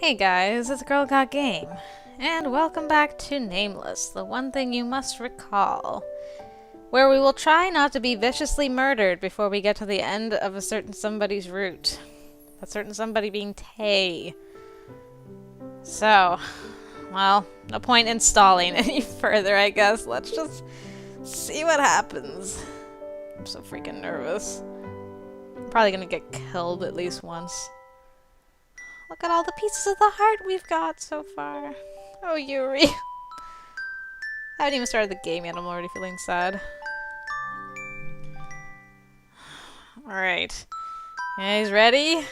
Hey guys, it's Girl Got Game, and welcome back to Nameless, the one thing you must recall, where we will try not to be viciously murdered before we get to the end of a certain somebody's route. That certain somebody being TEI. So, well, no point in stalling any further, I guess. Let's just see what happens. I'm so freaking nervous. I'm probably gonna get killed at least once. Look at all the pieces of the heart we've got so far. Oh, Yuri. I haven't even started the game yet, I'm already feeling sad. Alright. You guys ready? Here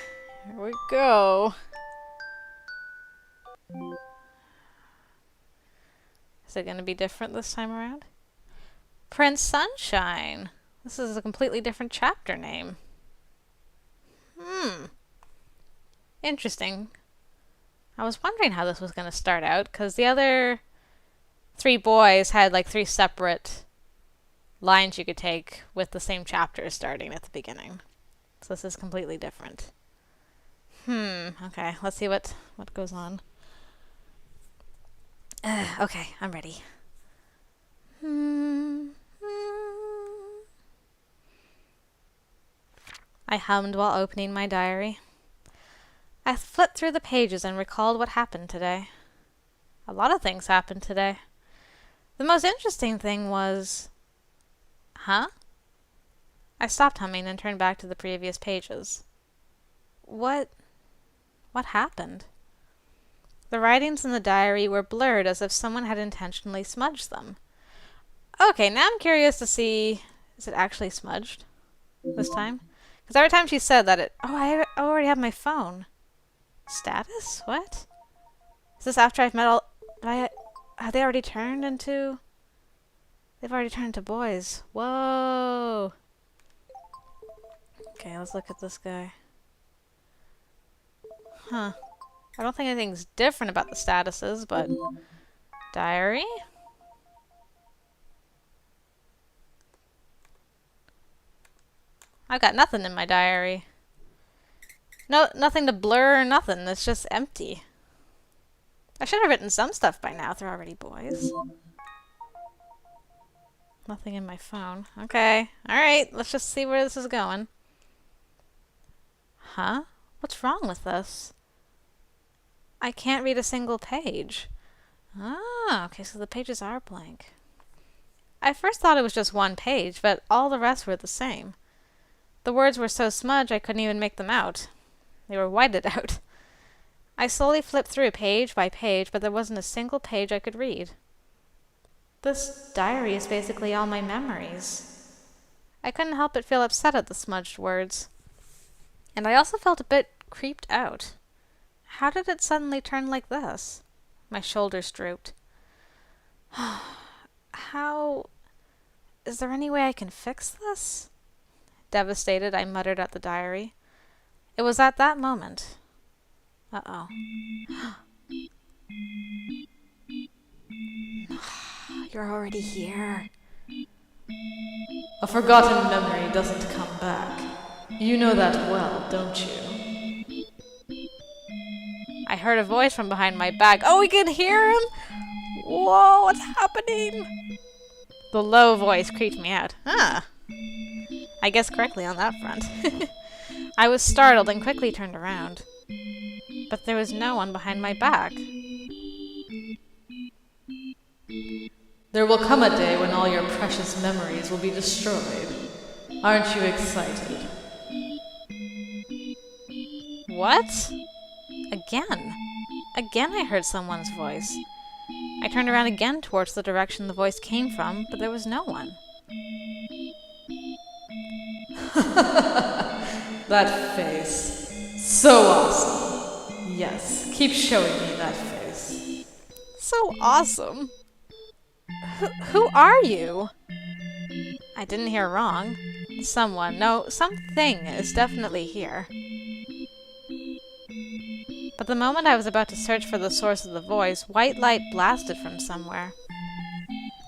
we go. Is it gonna be different this time around? Prince Sunshine. This is a completely different chapter name. Interesting. I was wondering how this was going to start out, because the other three boys had like three separate lines you could take with the same chapter starting at the beginning. So this is completely different. Okay, let's see what goes on. Okay, I'm ready. I hummed while opening my diary. I flipped through the pages and recalled what happened today. A lot of things happened today. The most interesting thing was... Huh? I stopped humming and turned back to the previous pages. What happened? The writings in the diary were blurred as if someone had intentionally smudged them. Okay, now I'm curious to see... Is it actually smudged this time? Because every time she said that it... Oh, I already have my phone. Status? What? Is this after I've met all... Have they already turned into... They've already turned into boys. Whoa! Okay, let's look at this guy. Huh. I don't think anything's different about the statuses, but... Diary? I've got nothing in my diary. No, nothing to blur or nothing. It's just empty. I should have written some stuff by now if they're already boys. Nothing in my phone. Okay. Alright, let's just see where this is going. Huh? What's wrong with this? I can't read a single page. Ah, okay, so the pages are blank. I first thought it was just one page, but all the rest were the same. The words were so smudged I couldn't even make them out. They were whited out. I slowly flipped through page by page, but there wasn't a single page I could read. This diary is basically all my memories. I couldn't help but feel upset at the smudged words. And I also felt a bit creeped out. How did it suddenly turn like this? My shoulders drooped. How... Is there any way I can fix this? Devastated, I muttered at the diary. It was at that moment. Uh-oh. You're already here. A forgotten memory doesn't come back. You know that well, don't you? I heard a voice from behind my back. Oh, we can hear him? Whoa, what's happening? The low voice creeped me out. I guessed correctly on that front. I was startled and quickly turned around. But there was no one behind my back. There will come a day when all your precious memories will be destroyed. Aren't you excited? What? Again. Again I heard someone's voice. I turned around again towards the direction the voice came from, but there was no one. That face. So awesome. Yes, keep showing me that face. So awesome. Who are you? I didn't hear wrong. Someone, no, something is definitely here. But the moment I was about to search for the source of the voice, white light blasted from somewhere.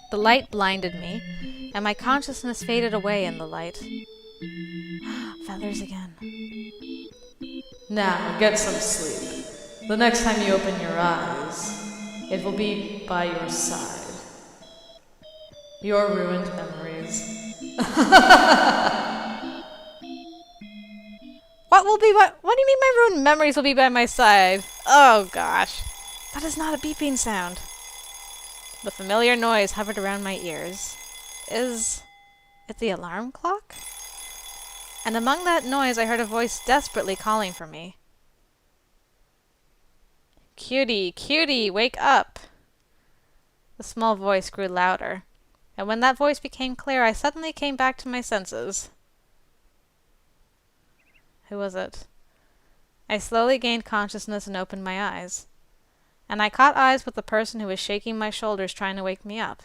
The light blinded me, and my consciousness faded away in the light. Feathers again. Now, get some sleep. The next time you open your eyes, it will be by your side. Your ruined memories. What do you mean my ruined memories will be by my side? Oh gosh. That is not a beeping sound. The familiar noise hovered around my ears. Is it the alarm clock? And among that noise I heard a voice desperately calling for me. Cutie, cutie, wake up! The small voice grew louder, and when that voice became clear, I suddenly came back to my senses. Who was it? I slowly gained consciousness and opened my eyes, and I caught eyes with the person who was shaking my shoulders trying to wake me up.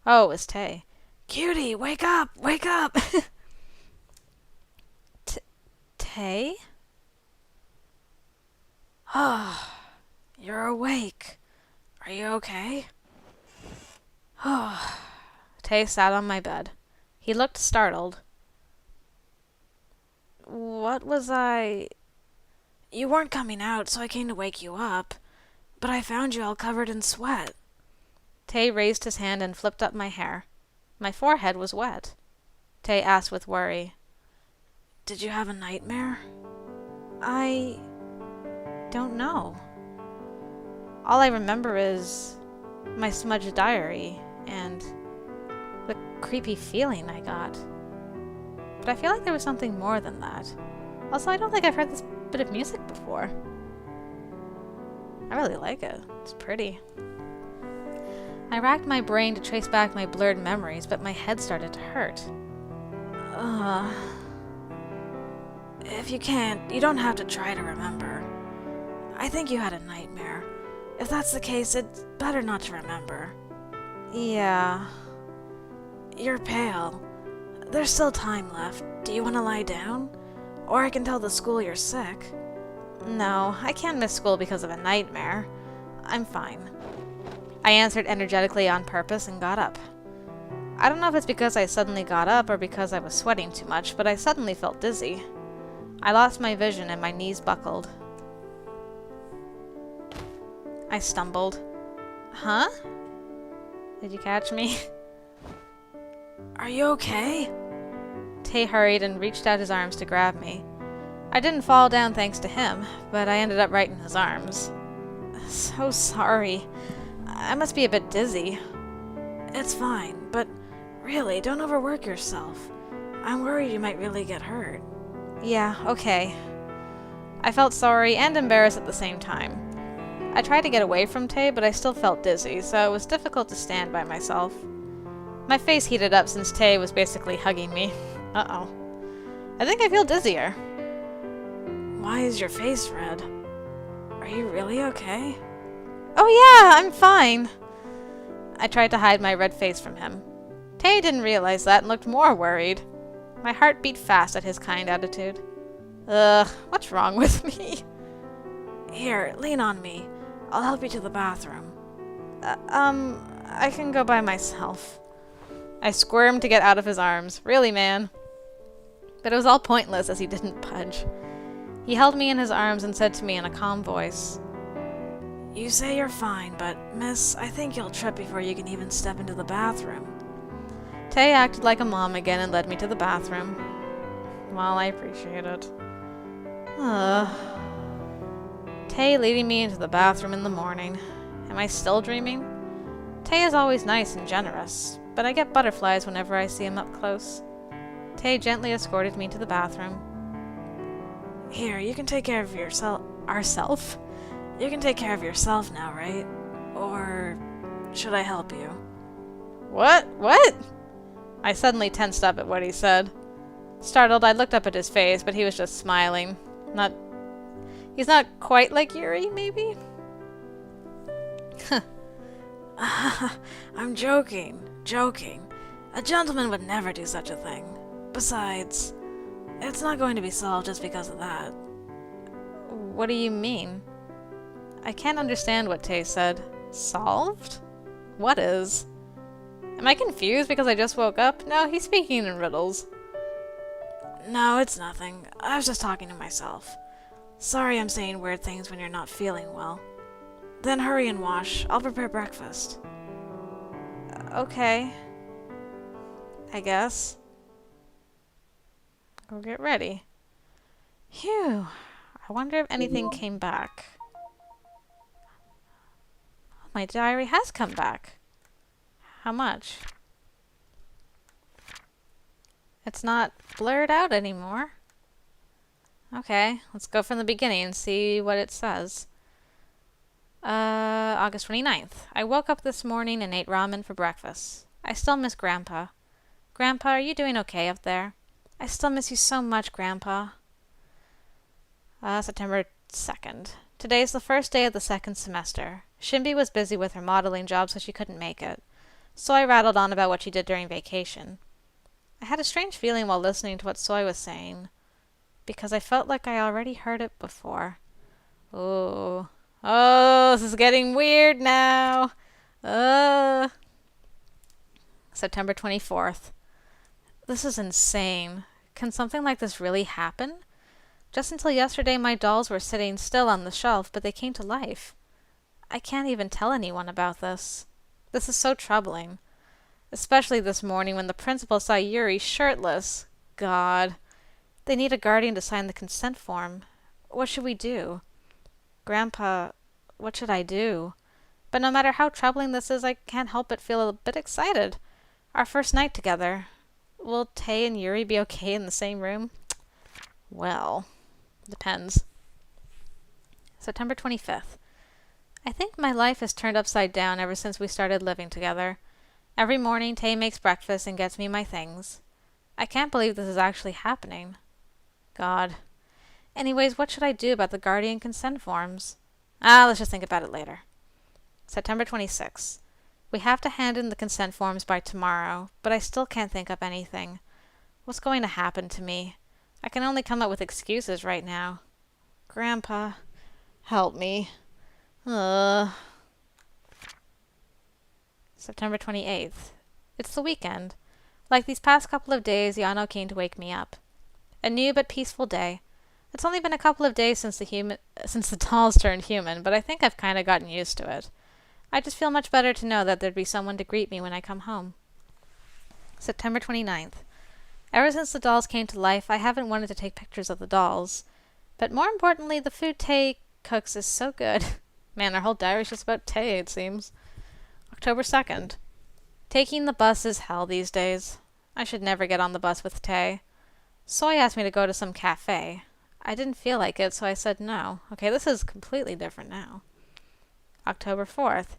Oh, it was Tay. Cutie, wake up! Wake up! Tay? Oh, you're awake. Are you okay? Oh. Tay sat on my bed. He looked startled. What was I... You weren't coming out, so I came to wake you up. But I found you all covered in sweat. Tay raised his hand and flipped up my hair. My forehead was wet. Tay asked with worry, Did you have a nightmare? I don't know. All I remember is my smudged diary and the creepy feeling I got. But I feel like there was something more than that. Also, I don't think I've heard this bit of music before. I really like it. It's pretty. I racked my brain to trace back my blurred memories, but my head started to hurt. If you can't, you don't have to try to remember. I think you had a nightmare. If that's the case, it's better not to remember. Yeah. You're pale. There's still time left. Do you want to lie down? Or I can tell the school you're sick. No, I can't miss school because of a nightmare. I'm fine. I answered energetically on purpose and got up. I don't know if it's because I suddenly got up or because I was sweating too much, but I suddenly felt dizzy. I lost my vision and my knees buckled. I stumbled. Huh? Did you catch me? Are you okay? Tay hurried and reached out his arms to grab me. I didn't fall down thanks to him, but I ended up right in his arms. So sorry. I must be a bit dizzy. It's fine, but really, don't overwork yourself. I'm worried you might really get hurt. Yeah, okay. I felt sorry and embarrassed at the same time. I tried to get away from Tay, but I still felt dizzy, so it was difficult to stand by myself. My face heated up since Tay was basically hugging me. Uh-oh. I think I feel dizzier. Why is your face red? Are you really okay? Oh yeah, I'm fine. I tried to hide my red face from him. Tay didn't realize that and looked more worried. My heart beat fast at his kind attitude. Ugh, what's wrong with me? Here, lean on me. I'll help you to the bathroom. I can go by myself. I squirmed to get out of his arms. Really, man? But it was all pointless as he didn't budge. He held me in his arms and said to me in a calm voice, You say you're fine, but, miss, I think you'll trip before you can even step into the bathroom. Tay acted like a mom again and led me to the bathroom. Well, I appreciate it. Tay leading me into the bathroom in the morning. Am I still dreaming? Tay is always nice and generous, but I get butterflies whenever I see him up close. Tay gently escorted me to the bathroom. Here, you can take care of ourself? You can take care of yourself now, right? Or should I help you? What? What? I suddenly tensed up at what he said. Startled, I looked up at his face, but he was just smiling. He's not quite like Yuri, maybe? I'm joking. A gentleman would never do such a thing. Besides, it's not going to be solved just because of that. What do you mean? I can't understand what Tay said. Solved? What is? Am I confused because I just woke up? No, he's speaking in riddles. No, it's nothing. I was just talking to myself. Sorry I'm saying weird things when you're not feeling well. Then hurry and wash. I'll prepare breakfast. Okay. I guess. Go get ready. Phew. I wonder if anything came back. My diary has come back. How much? It's not blurred out anymore. Okay, let's go from the beginning and see what it says. August 29th. I woke up this morning and ate ramen for breakfast. I still miss Grandpa. Grandpa, are you doing okay up there? I still miss you so much, Grandpa. September 2nd. Today's the first day of the second semester. Shimby was busy with her modeling job, so she couldn't make it. Soy rattled on about what she did during vacation. I had a strange feeling while listening to what Soy was saying, because I felt like I already heard it before. Ooh. Oh, this is getting weird now. September 24th. This is insane. Can something like this really happen? Just until yesterday, my dolls were sitting still on the shelf, but they came to life. I can't even tell anyone about this. This is so troubling. Especially this morning when the principal saw Yuri shirtless. God. They need a guardian to sign the consent form. What should we do? Grandpa, what should I do? But no matter how troubling this is, I can't help but feel a bit excited. Our first night together. Will Tay and Yuri be okay in the same room? Well, depends. September 25th. I think my life has turned upside down ever since we started living together. Every morning, Tay makes breakfast and gets me my things. I can't believe this is actually happening. God. Anyways, what should I do about the guardian consent forms? Let's just think about it later. September 26th. We have to hand in the consent forms by tomorrow, but I still can't think up anything. What's going to happen to me? I can only come up with excuses right now. Grandpa, help me. September 28th. It's the weekend. Like these past couple of days, Yano came to wake me up. A new but peaceful day. It's only been a couple of days since the dolls turned human, but I think I've kind of gotten used to it. I just feel much better to know that there'd be someone to greet me when I come home. September 29th. Ever since the dolls came to life, I haven't wanted to take pictures of the dolls. But more importantly, the food Tay cooks is so good. Man, our whole diary's just about Tay, it seems. October 2nd. Taking the bus is hell these days. I should never get on the bus with Tay. Soy asked me to go to some cafe. I didn't feel like it, so I said no. Okay, this is completely different now. October 4th.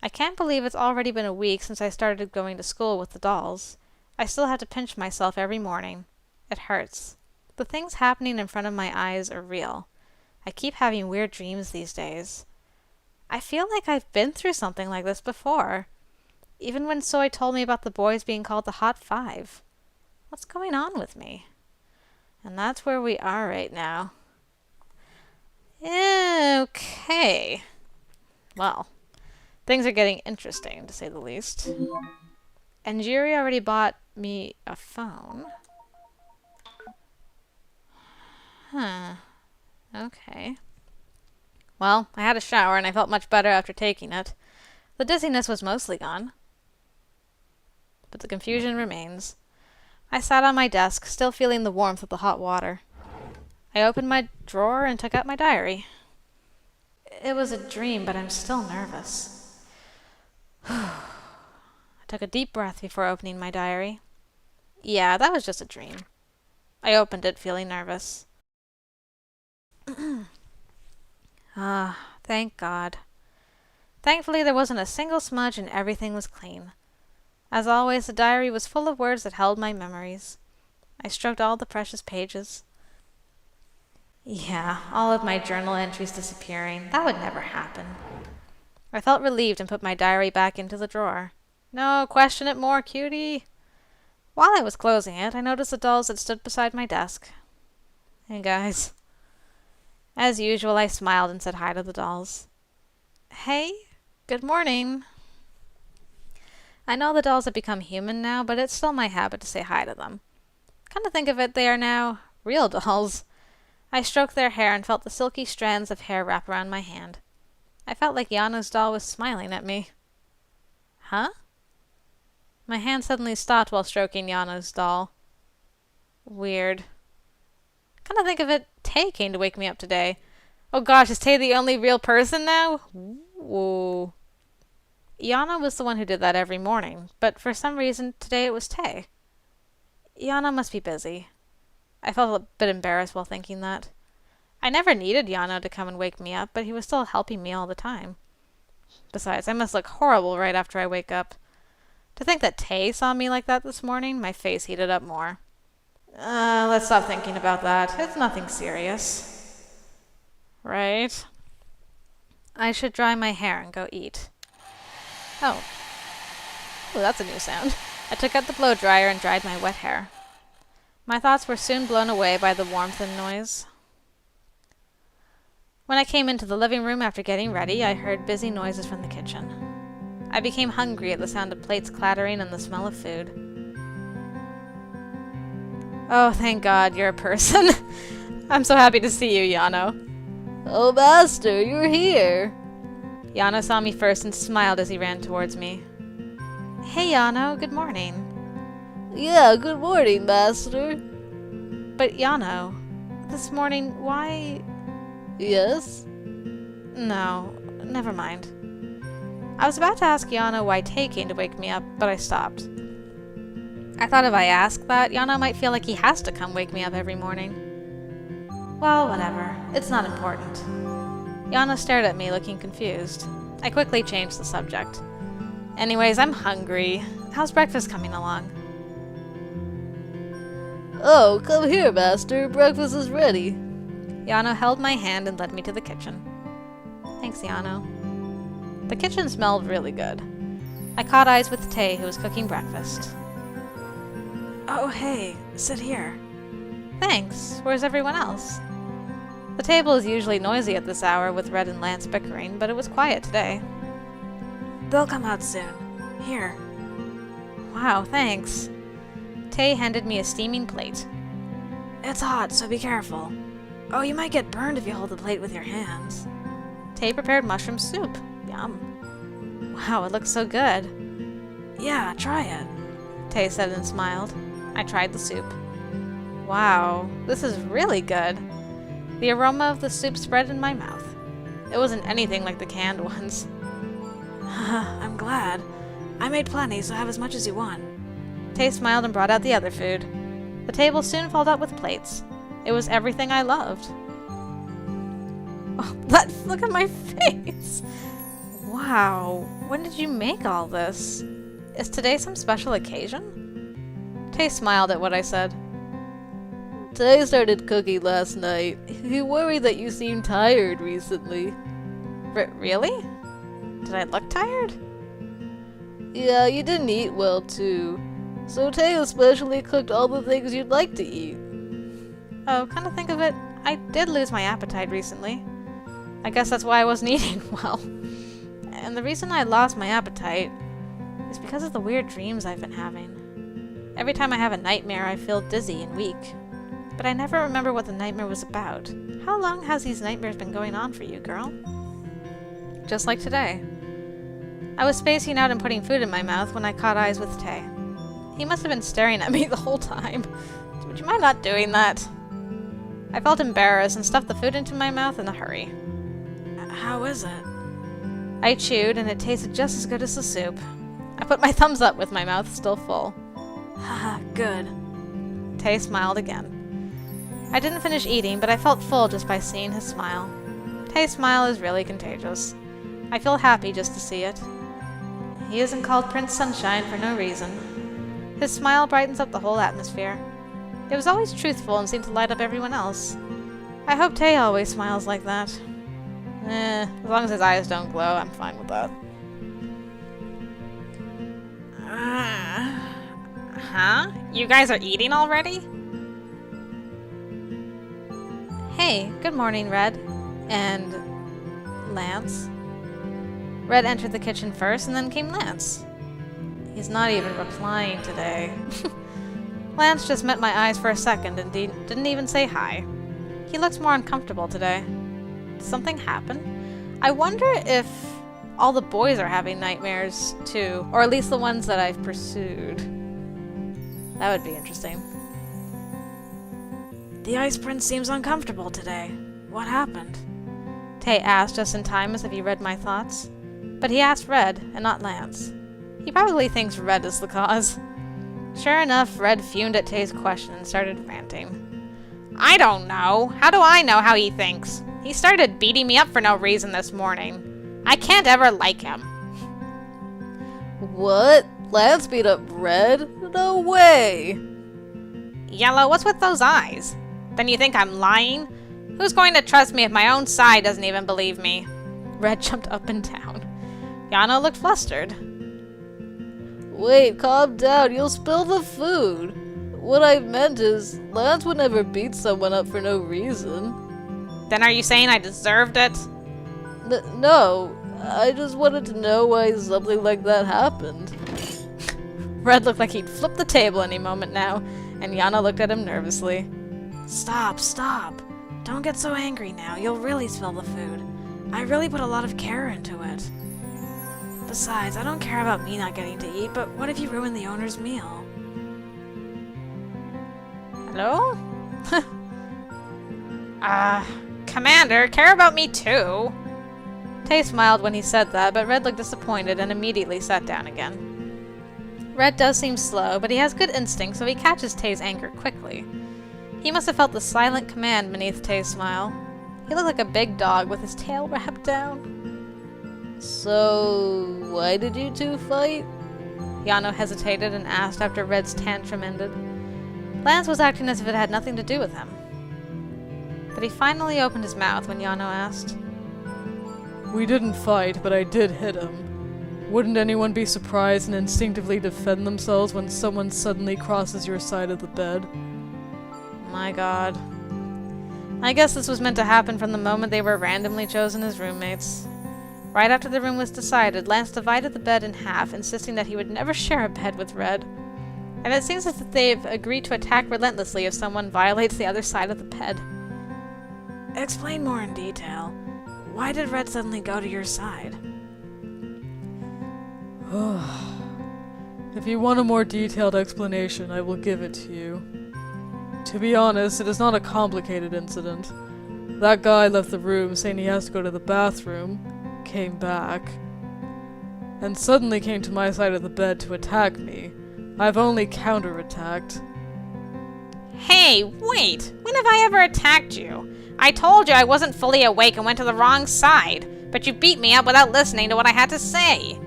I can't believe it's already been a week since I started going to school with the dolls. I still have to pinch myself every morning. It hurts. The things happening in front of my eyes are real. I keep having weird dreams these days. I feel like I've been through something like this before. Even when Soy told me about the boys being called the Hot Five. What's going on with me? And that's where we are right now. Okay. Well, things are getting interesting, to say the least. And Yuri already bought me a phone. Huh. Okay. Well, I had a shower and I felt much better after taking it. The dizziness was mostly gone. But the confusion remains. I sat on my desk, still feeling the warmth of the hot water. I opened my drawer and took out my diary. It was a dream, but I'm still nervous. I took a deep breath before opening my diary. Yeah, that was just a dream. I opened it, feeling nervous. Thank God. Thankfully, there wasn't a single smudge and everything was clean. As always, the diary was full of words that held my memories. I stroked all the precious pages. Yeah, all of my journal entries disappearing. That would never happen. I felt relieved and put my diary back into the drawer. No, question it more, cutie. While I was closing it, I noticed the dolls that stood beside my desk. Hey, guys. As usual, I smiled and said hi to the dolls. Hey, good morning. I know the dolls have become human now, but it's still my habit to say hi to them. Come to think of it, they are now real dolls. I stroked their hair and felt the silky strands of hair wrap around my hand. I felt like Yano's doll was smiling at me. Huh? My hand suddenly stopped while stroking Yano's doll. Weird. Come to think of it, Tay came to wake me up today. Oh gosh, is Tay the only real person now? Whoa. Yana was the one who did that every morning, but for some reason today it was Tay. Yana must be busy. I felt a bit embarrassed while thinking that. I never needed Yana to come and wake me up, but he was still helping me all the time. Besides, I must look horrible right after I wake up. To think that Tay saw me like that this morning, my face heated up more. Let's stop thinking about that. It's nothing serious. Right? I should dry my hair and go eat. Oh. Oh, that's a new sound. I took out the blow dryer and dried my wet hair. My thoughts were soon blown away by the warmth and noise. When I came into the living room after getting ready, I heard busy noises from the kitchen. I became hungry at the sound of plates clattering and the smell of food. Oh, thank God, you're a person. I'm so happy to see you, Yano. Oh, Master, you're here. Yano saw me first and smiled as he ran towards me. Hey, Yano, good morning. Yeah, good morning, Master. But Yano, this morning, why... Yes? No, never mind. I was about to ask Yano why Tay came to wake me up, but I stopped. I thought if I asked that, Yano might feel like he has to come wake me up every morning. Well, whatever. It's not important. Yano stared at me, looking confused. I quickly changed the subject. Anyways, I'm hungry. How's breakfast coming along? Oh, come here, Master. Breakfast is ready. Yano held my hand and led me to the kitchen. Thanks, Yano. The kitchen smelled really good. I caught eyes with Tay, who was cooking breakfast. Oh, hey, sit here. Thanks. Where's everyone else? The table is usually noisy at this hour with Red and Lance bickering, but it was quiet today. They'll come out soon. Here. Wow, thanks. Tay handed me a steaming plate. It's hot, so be careful. Oh, you might get burned if you hold the plate with your hands. Tay prepared mushroom soup. Yum. Wow, it looks so good. Yeah, try it, Tay said and smiled. I tried the soup. Wow, this is really good. The aroma of the soup spread in my mouth. It wasn't anything like the canned ones. I'm glad. I made plenty, so have as much as you want. Tay smiled and brought out the other food. The table soon filled up with plates. It was everything I loved. Oh, look at my face! Wow, when did you make all this? Is today some special occasion? Tay smiled at what I said. Tay started cooking last night. He worried that you seemed tired recently. Really? Did I look tired? Yeah, you didn't eat well too. So Tay especially cooked all the things you'd like to eat. Oh, come to think of it, I did lose my appetite recently. I guess that's why I wasn't eating well. And the reason I lost my appetite is because of the weird dreams I've been having. Every time I have a nightmare, I feel dizzy and weak. But I never remember what the nightmare was about. How long has these nightmares been going on for you, girl? Just like today. I was spacing out and putting food in my mouth when I caught eyes with Tay. He must have been staring at me the whole time. Would you mind not doing that? I felt embarrassed and stuffed the food into my mouth in a hurry. How is it? I chewed, and it tasted just as good as the soup. I put my thumbs up with my mouth still full. Haha, good. Tay smiled again. I didn't finish eating, but I felt full just by seeing his smile. Tay's smile is really contagious. I feel happy just to see it. He isn't called Prince Sunshine for no reason. His smile brightens up the whole atmosphere. It was always truthful and seemed to light up everyone else. I hope Tay always smiles like that. As long as his eyes don't glow, I'm fine with that. Huh? You guys are eating already? Hey, good morning, Red. And... Lance? Red entered the kitchen first, and then came Lance. He's not even replying today. Lance just met my eyes for a second and didn't even say hi. He looks more uncomfortable today. Did something happen? I wonder if all the boys are having nightmares too, or at least the ones that I've pursued. That would be interesting. The Ice Prince seems uncomfortable today. What happened? Tay asked just in time as if he read my thoughts. But he asked Red, and not Lance. He probably thinks Red is the cause. Sure enough, Red fumed at Tay's question and started ranting. I don't know. How do I know how he thinks? He started beating me up for no reason this morning. I can't ever like him. What? Lance beat up Red? No way! Yellow, what's with those eyes? Then you think I'm lying? Who's going to trust me if my own side doesn't even believe me? Red jumped up and down. Yano looked flustered. Wait, calm down. You'll spill the food. What I meant is, Lance would never beat someone up for no reason. Then are you saying I deserved it? No. I just wanted to know why something like that happened. Red looked like he'd flip the table any moment now, and Yana looked at him nervously. Stop. Don't get so angry now. You'll really spill the food. I really put a lot of care into it. Besides, I don't care about me not getting to eat, but what if you ruin the owner's meal? Hello? Commander, care about me too. Tay smiled when he said that, but Red looked disappointed and immediately sat down again. Red does seem slow, but he has good instinct, so he catches Tay's anger quickly. He must have felt the silent command beneath Tay's smile. He looked like a big dog with his tail wrapped down. So, why did you two fight? Yano hesitated and asked after Red's tantrum ended. Lance was acting as if it had nothing to do with him. But he finally opened his mouth when Yano asked. We didn't fight, but I did hit him. Wouldn't anyone be surprised and instinctively defend themselves when someone suddenly crosses your side of the bed? My God. I guess this was meant to happen from the moment they were randomly chosen as roommates. Right after the room was decided, Lance divided the bed in half, insisting that he would never share a bed with Red. And it seems as if they've agreed to attack relentlessly if someone violates the other side of the bed. Explain more in detail. Why did Red suddenly go to your side? If you want a more detailed explanation, I will give it to you. To be honest, it is not a complicated incident. That guy left the room saying he has to go to the bathroom, came back, and suddenly came to my side of the bed to attack me. I've only counterattacked. Hey, wait! When have I ever attacked you? I told you I wasn't fully awake and went to the wrong side, but you beat me up without listening to what I had to say.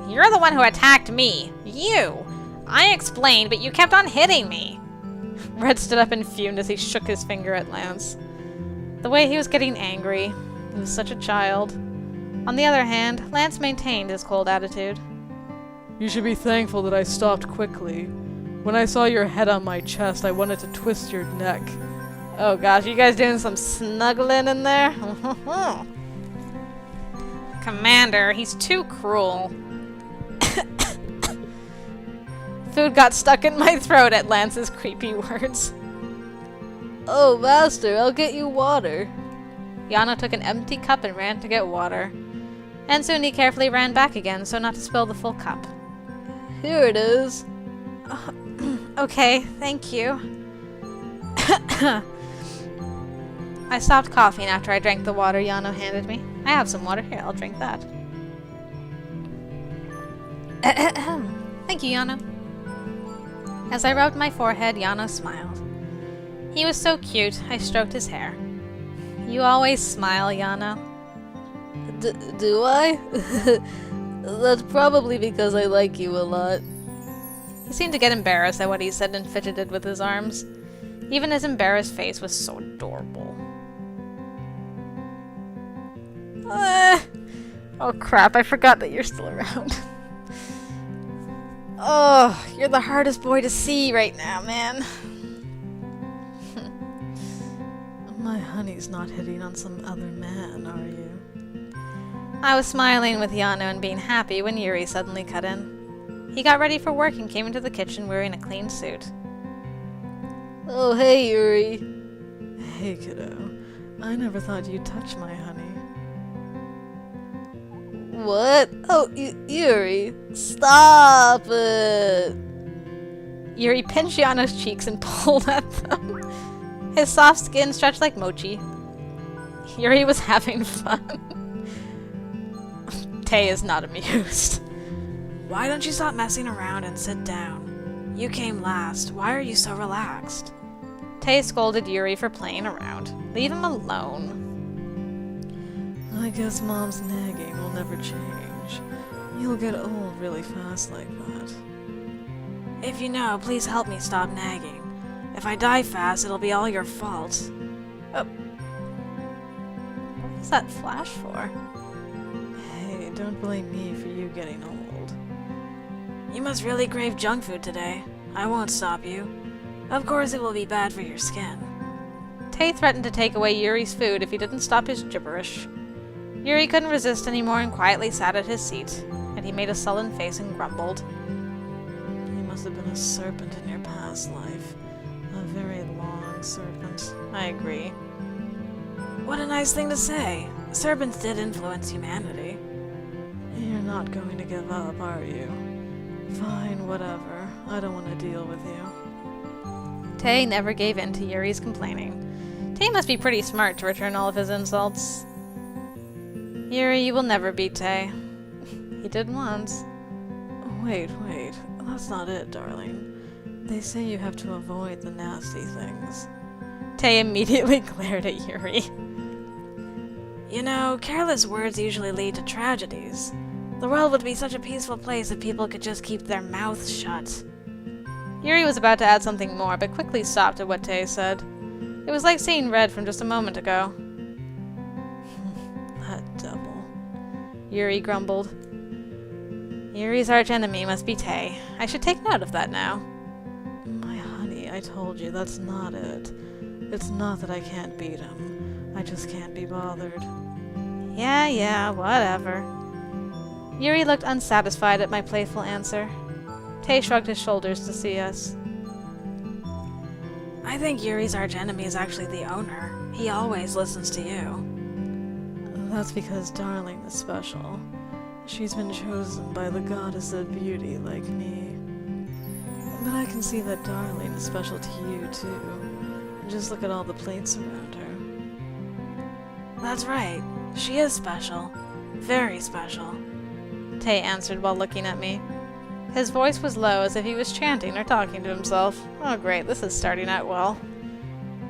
You're the one who attacked me. You! I explained, but you kept on hitting me. Red stood up and fumed as he shook his finger at Lance. The way he was getting angry. He was such a child. On the other hand, Lance maintained his cold attitude. You should be thankful that I stopped quickly. When I saw your head on my chest, I wanted to twist your neck. Oh gosh, you guys doing some snuggling in there? Commander, he's too cruel. Food got stuck in my throat at Lance's creepy words. Oh, Master, I'll get you water. Yana took an empty cup and ran to get water. And soon he carefully ran back again so not to spill the full cup. Here it is. Okay, thank you. I stopped coughing after I drank the water Yano handed me. I have some water here, I'll drink that. Thank you, Yano. As I rubbed my forehead, Yano smiled. He was so cute, I stroked his hair. You always smile, Yano. Do I? That's probably because I like you a lot. He seemed to get embarrassed at what he said and fidgeted with his arms. Even his embarrassed face was so adorable. Oh crap, I forgot that you're still around. Oh, you're the hardest boy to see right now, man. My honey's not hitting on some other man, are you? I was smiling with Yano and being happy when Yuri suddenly cut in. He got ready for work and came into the kitchen wearing a clean suit. Oh, hey, Yuri. Hey, kiddo. I never thought you'd touch my honey. What? Oh, Yuri, stop it! Yuri pinched Yano's cheeks and pulled at them. His soft skin stretched like mochi. Yuri was having fun. Tay is not amused. Why don't you stop messing around and sit down? You came last. Why are you so relaxed? Tay scolded Yuri for playing around. Leave him alone. I guess Mom's nagging will never change. You'll get old really fast like that. If you know, please help me stop nagging. If I die fast, it'll be all your fault. Oh. What is that flash for? Hey, don't blame me for you getting old. You must really crave junk food today. I won't stop you. Of course it will be bad for your skin. Tay threatened to take away Yuri's food if he didn't stop his gibberish. Yuri couldn't resist anymore and quietly sat at his seat, and he made a sullen face and grumbled. You must have been a serpent in your past life. A very long serpent. I agree. What a nice thing to say. Serpents did influence humanity. You're not going to give up, are you? Fine, whatever. I don't want to deal with you. Tay never gave in to Yuri's complaining. Tay must be pretty smart to return all of his insults. Yuri, you will never beat Tay. He did once. Wait. That's not it, darling. They say you have to avoid the nasty things. Tay immediately glared at Yuri. You know, careless words usually lead to tragedies. The world would be such a peaceful place if people could just keep their mouths shut. Yuri was about to add something more, but quickly stopped at what Tay said. It was like seeing Red from just a moment ago. That devil. Yuri grumbled. Yuri's archenemy must be Tay. I should take note of that now. My honey, I told you, that's not it. It's not that I can't beat him. I just can't be bothered. Yeah, whatever. Yuri looked unsatisfied at my playful answer. Tay shrugged his shoulders to see us. I think Yuri's archenemy is actually the owner. He always listens to you. That's because Darling is special. She's been chosen by the goddess of beauty like me. But I can see that Darling is special to you, too. Just look at all the plates around her. That's right. She is special. Very special. Tay answered while looking at me. His voice was low, as if he was chanting or talking to himself. Oh great, this is starting out well.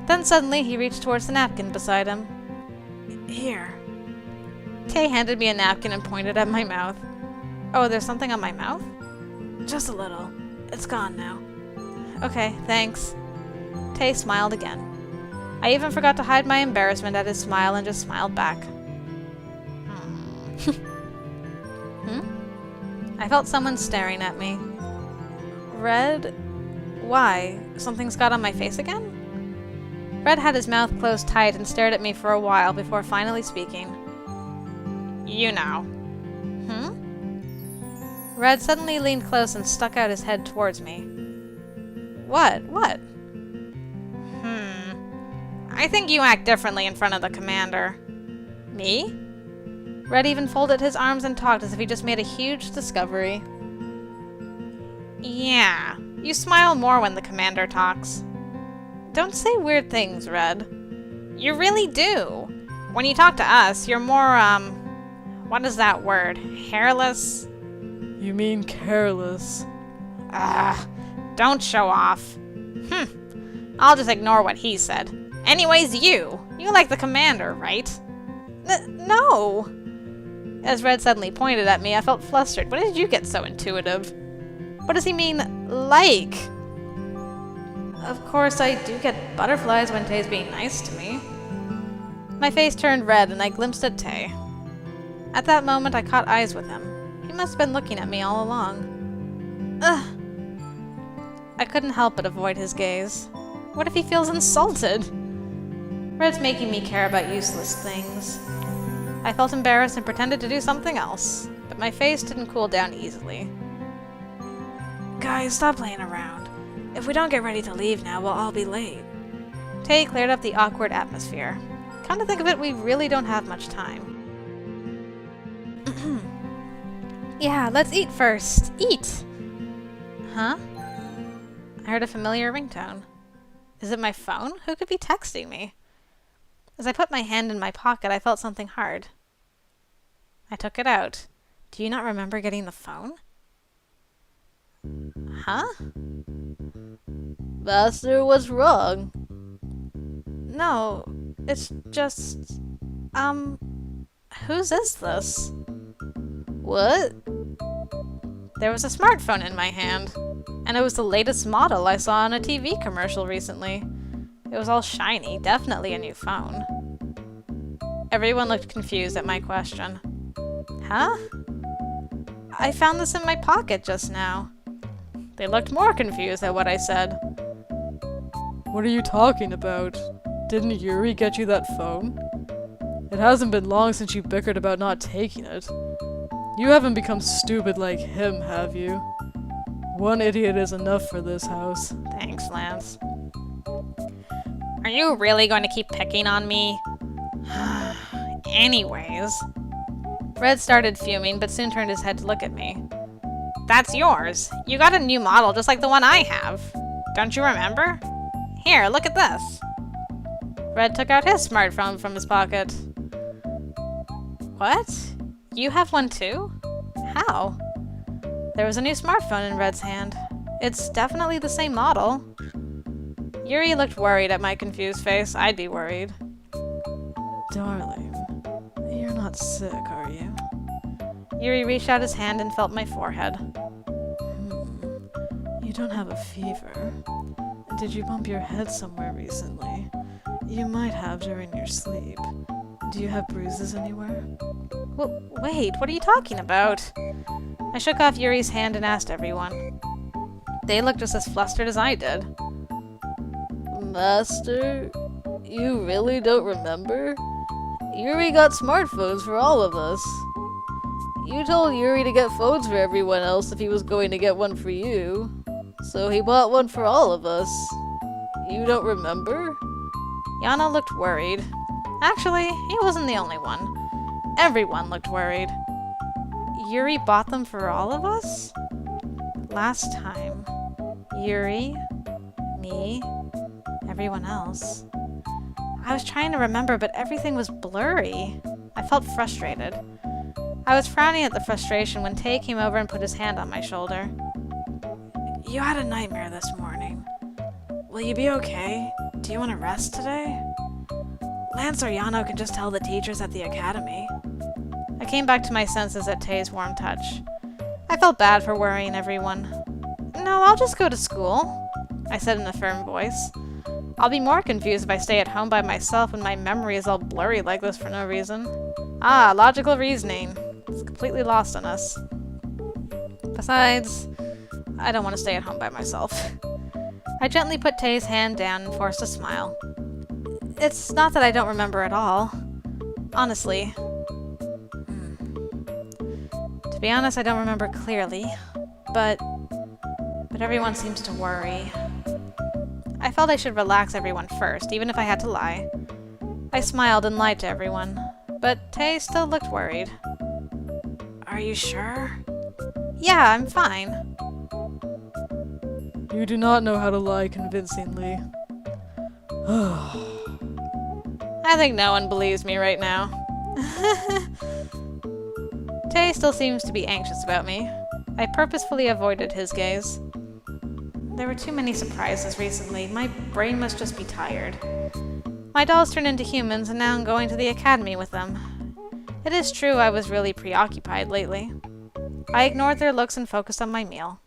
Then suddenly he reached towards the napkin beside him. Here. Tay handed me a napkin and pointed at my mouth. Oh, there's something on my mouth? Just a little. It's gone now. Okay, thanks. Tay smiled again. I even forgot to hide my embarrassment at his smile and just smiled back. I felt someone staring at me. Red? Why? Something's got on my face again? Red had his mouth closed tight and stared at me for a while before finally speaking. You know. Red suddenly leaned close and stuck out his head towards me. What? I think you act differently in front of the commander. Me? Red even folded his arms and talked as if he just made a huge discovery. Yeah, you smile more when the commander talks. Don't say weird things, Red. You really do. When you talk to us, you're more, what is that word? Hairless? You mean careless. Don't show off. I'll just ignore what he said. Anyways, you like the commander, right? No. As Red suddenly pointed at me, I felt flustered. When did you get so intuitive? What does he mean, like? Of course, I do get butterflies when Tay's being nice to me. My face turned red and I glimpsed at Tay. At that moment, I caught eyes with him. He must have been looking at me all along. I couldn't help but avoid his gaze. What if he feels insulted? Red's making me care about useless things. I felt embarrassed and pretended to do something else, but my face didn't cool down easily. Guys, stop playing around. If we don't get ready to leave now, we'll all be late. Tay cleared up the awkward atmosphere. Come to think of it, we really don't have much time. Yeah, let's eat first. Eat! Huh? I heard a familiar ringtone. Is it my phone? Who could be texting me? As I put my hand in my pocket, I felt something hard. I took it out. Do you not remember getting the phone? Huh? Master, what's wrong? No, it's just... whose is this? What? There was a smartphone in my hand, and it was the latest model I saw on a TV commercial recently. It was all shiny, definitely a new phone. Everyone looked confused at my question. Huh? I found this in my pocket just now. They looked more confused at what I said. What are you talking about? Didn't Yuri get you that phone? It hasn't been long since you bickered about not taking it. You haven't become stupid like him, have you? One idiot is enough for this house. Thanks, Lance. Are you really going to keep picking on me? Anyways. Red started fuming, but soon turned his head to look at me. That's yours. You got a new model just like the one I have. Don't you remember? Here, look at this. Red took out his smartphone from his pocket. What? You have one too? How? There was a new smartphone in Red's hand. It's definitely the same model. Yuri looked worried at my confused face. I'd be worried. Darling, you're not sick, are you? Yuri reached out his hand and felt my forehead. You don't have a fever. Did you bump your head somewhere recently? You might have during your sleep. Do you have bruises anywhere? Wait, what are you talking about? I shook off Yuri's hand and asked everyone. They looked just as flustered as I did. Master, you really don't remember? Yuri got smartphones for all of us. You told Yuri to get phones for everyone else if he was going to get one for you. So he bought one for all of us. You don't remember? Yana looked worried. Actually, he wasn't the only one. Everyone looked worried. Yuri bought them for all of us? Last time. Yuri, me, everyone else. I was trying to remember, but everything was blurry. I felt frustrated. I was frowning at the frustration when Tay came over and put his hand on my shoulder. You had a nightmare this morning. Will you be okay? Do you want to rest today? Lance or Yano can just tell the teachers at the academy. I came back to my senses at Tay's warm touch. I felt bad for worrying everyone. No, I'll just go to school, I said in a firm voice. I'll be more confused if I stay at home by myself when my memory is all blurry like this for no reason. Ah, logical reasoning. It's completely lost on us. Besides, I don't want to stay at home by myself. I gently put Tay's hand down and forced a smile. It's not that I don't remember at all. Honestly. To be honest, I don't remember clearly. But everyone seems to worry. I felt I should relax everyone first, even if I had to lie. I smiled and lied to everyone, but Tay still looked worried. Are you sure? Yeah, I'm fine. You do not know how to lie convincingly. I think no one believes me right now. Tay still seems to be anxious about me. I purposefully avoided his gaze. There were too many surprises recently. My brain must just be tired. My dolls turned into humans, and now I'm going to the academy with them. It is true I was really preoccupied lately. I ignored their looks and focused on my meal.